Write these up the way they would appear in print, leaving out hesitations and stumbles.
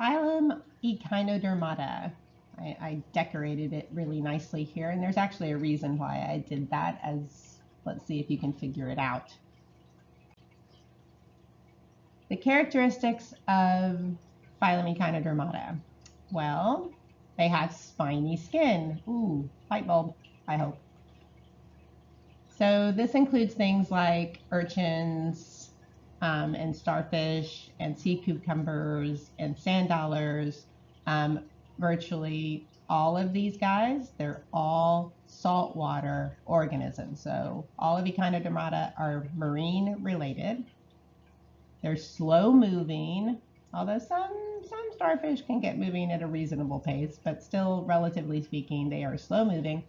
Phylum Echinodermata. I decorated it really nicely here, and there's actually a reason why I did that, as let's see if you can figure it out. The characteristics of Phylum Echinodermata. Well, they have spiny skin. Ooh, light bulb, I hope. So this includes things like urchins and starfish and sea cucumbers and sand dollars. Virtually all of these guys, they're all saltwater organisms. So all of Echinodermata are marine related. They're slow moving, although some starfish can get moving at a reasonable pace, but still, relatively speaking, they are slow moving.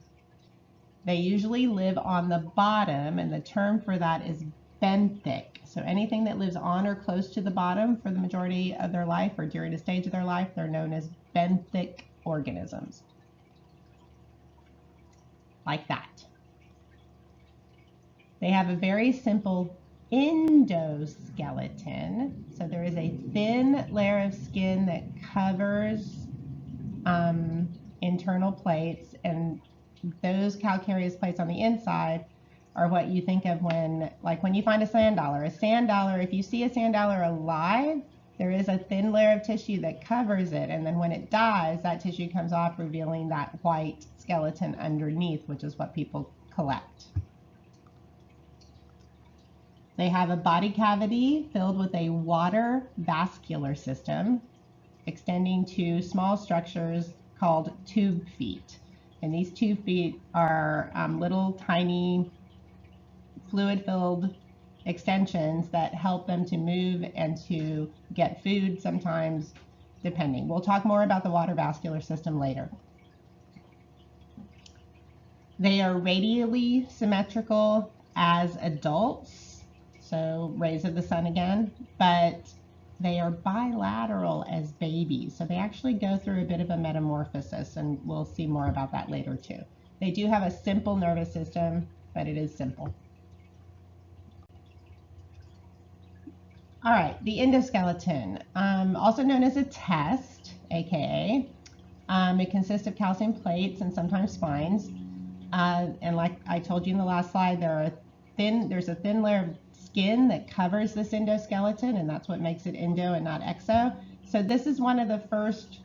They usually live on the bottom, and the term for that is benthic. So anything that lives on or close to the bottom for the majority of their life or during a stage of their life, they're known as benthic organisms. Like that. They have a very simple endoskeleton. So there is a thin layer of skin that covers internal plates, and those calcareous plates on the inside are what you think of when you find a sand dollar. A sand dollar, if you see a sand dollar alive, there is a thin layer of tissue that covers it, and then when it dies, that tissue comes off, revealing that white skeleton underneath, which is what people collect. They have a body cavity filled with a water vascular system extending to small structures called tube feet. And these tube feet are little tiny fluid-filled extensions that help them to move and to get food sometimes, depending. We'll talk more about the water vascular system later. They are radially symmetrical as adults, so rays of the sun again, but they are bilateral as babies. So they actually go through a bit of a metamorphosis, and we'll see more about that later too. They do have a simple nervous system, but it is simple. All right, the endoskeleton, also known as a test, aka, it consists of calcium plates and sometimes spines. And like I told you in the last slide, there's a thin layer of skin that covers this endoskeleton, and that's what makes it endo and not exo. So this is one of the first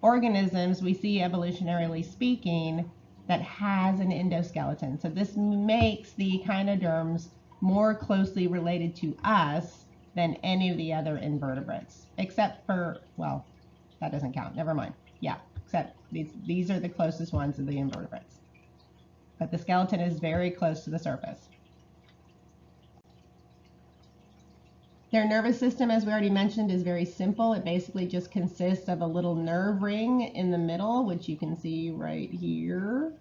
organisms we see, evolutionarily speaking, that has an endoskeleton. So this makes the echinoderms more closely related to us than any of the other invertebrates, except for, well, that doesn't count, never mind. Yeah, except these are the closest ones of the invertebrates. But the skeleton is very close to the surface. Their nervous system, as we already mentioned, is very simple. It basically just consists of a little nerve ring in the middle, which you can see right here,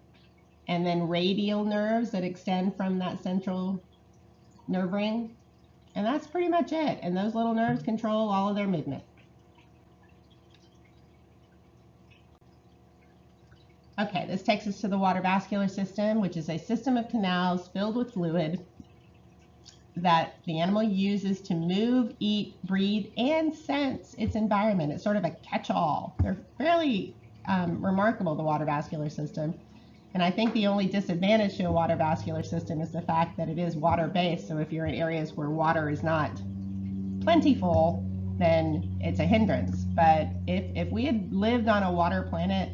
and then radial nerves that extend from that central nerve ring. And that's pretty much it. And those little nerves control all of their movement. Okay, this takes us to the water vascular system, which is a system of canals filled with fluid that the animal uses to move, eat, breathe, and sense its environment. It's sort of a catch-all. They're fairly remarkable, the water vascular system. And I think the only disadvantage to a water vascular system is the fact that it is water-based. So if you're in areas where water is not plentiful, then it's a hindrance. But if we had lived on a water planet,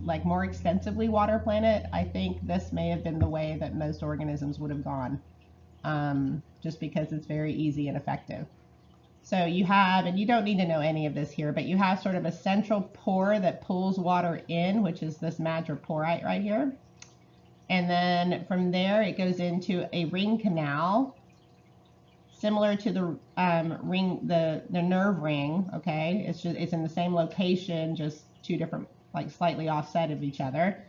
like more extensively water planet, I think this may have been the way that most organisms would have gone, just because it's very easy and effective. So you have, and you don't need to know any of this here, but you have sort of a central pore that pulls water in, which is this madreporite right here. And then from there, it goes into a ring canal, similar to the the nerve ring. Okay, it's in the same location, just two different, like slightly offset of each other.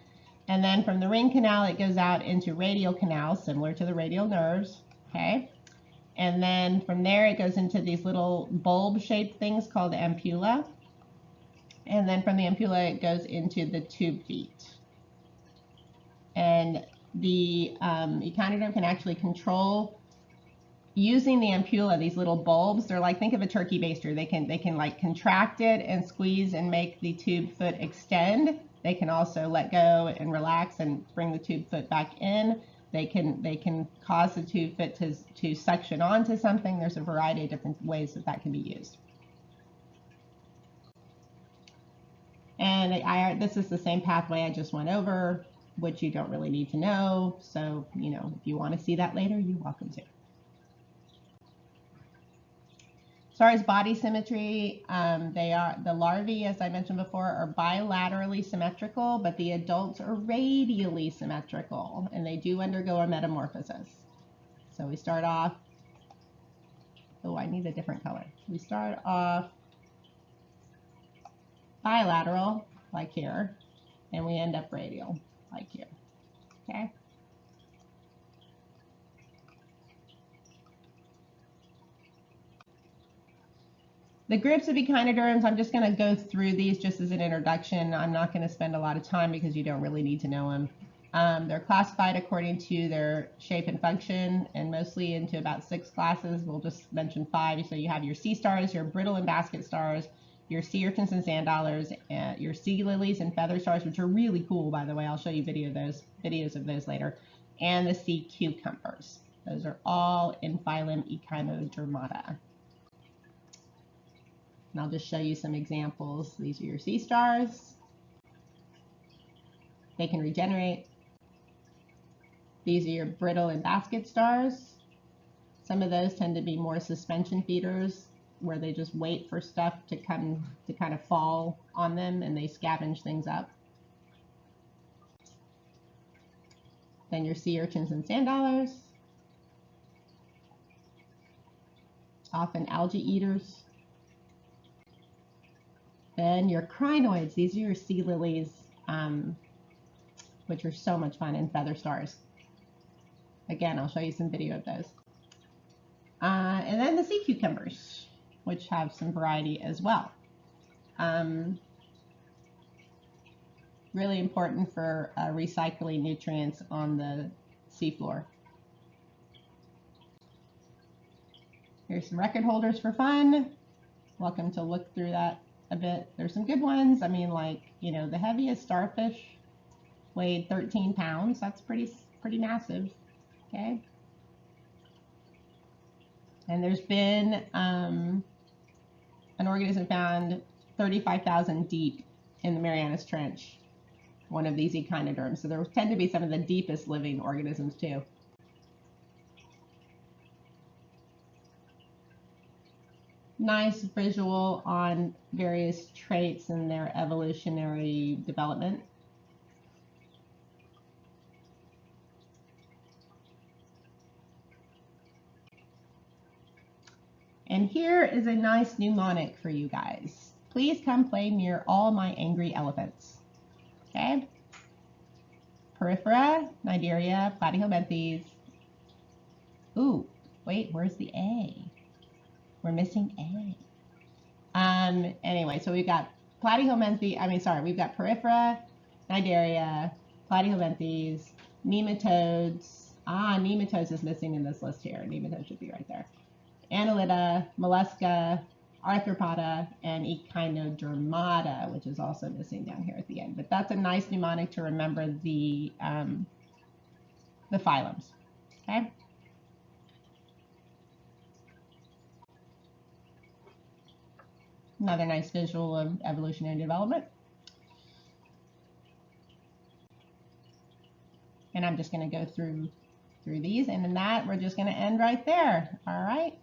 And then from the ring canal, it goes out into radial canals, similar to the radial nerves. Okay. And then from there, it goes into these little bulb-shaped things called ampulla. And then from the ampulla, it goes into the tube feet. And the echinoderm can actually control using the ampulla, these little bulbs, they're like, think of a turkey baster. They can like contract it and squeeze and make the tube foot extend. They can also let go and relax and bring the tube foot back in. They can cause the tube foot to suction onto something. There's a variety of different ways that can be used. And this is the same pathway I just went over, which you don't really need to know. So, you know, if you want to see that later, you're welcome to. As far as body symmetry, the larvae, as I mentioned before, are bilaterally symmetrical, but the adults are radially symmetrical, and they do undergo a metamorphosis. So we start off, oh, I need a different color. We start off bilateral, like here, and we end up radial, like here, okay? The groups of echinoderms, I'm just going to go through these just as an introduction. I'm not going to spend a lot of time because you don't really need to know them. They're classified according to their shape and function, and mostly into about 6 classes. We'll just mention 5. So you have your sea stars, your brittle and basket stars, your sea urchins and sand dollars, your sea lilies and feather stars, which are really cool, by the way. I'll show you videos of those later, and the sea cucumbers. Those are all in phylum Echinodermata. And I'll just show you some examples. These are your sea stars. They can regenerate. These are your brittle and basket stars. Some of those tend to be more suspension feeders, where they just wait for stuff to kind of fall on them, and they scavenge things up. Then your sea urchins and sand dollars. Often algae eaters. Then your crinoids, these are your sea lilies, which are so much fun, and feather stars. Again, I'll show you some video of those. And then the sea cucumbers, which have some variety as well. Really important for recycling nutrients on the seafloor. Here's some record holders for fun. Welcome to look through that a bit. There's some good ones. I mean, like, you know, the heaviest starfish weighed 13 pounds. That's pretty massive. Okay. And there's been an organism found 35,000 deep in the Marianas Trench, one of these echinoderms. So there tend to be some of the deepest living organisms too. Nice visual on various traits in their evolutionary development. And here is a nice mnemonic for you guys. Please come play near all my angry elephants. Okay? Periphery, Nidaria, Platyhelminthes. Ooh, wait, where's the A? We're missing A. Anyway, so we've got we've got Periphery, Nidaria, Platyhelminthes, nematodes. Nematodes is missing in this list here. Nematodes should be right there. Annelida, mollusca, arthropoda, and Echinodermata, which is also missing down here at the end. But that's a nice mnemonic to remember the phylums. Okay. Another nice visual of evolutionary development. And I'm just going to go through these, and in that, we're just going to end right there. All right.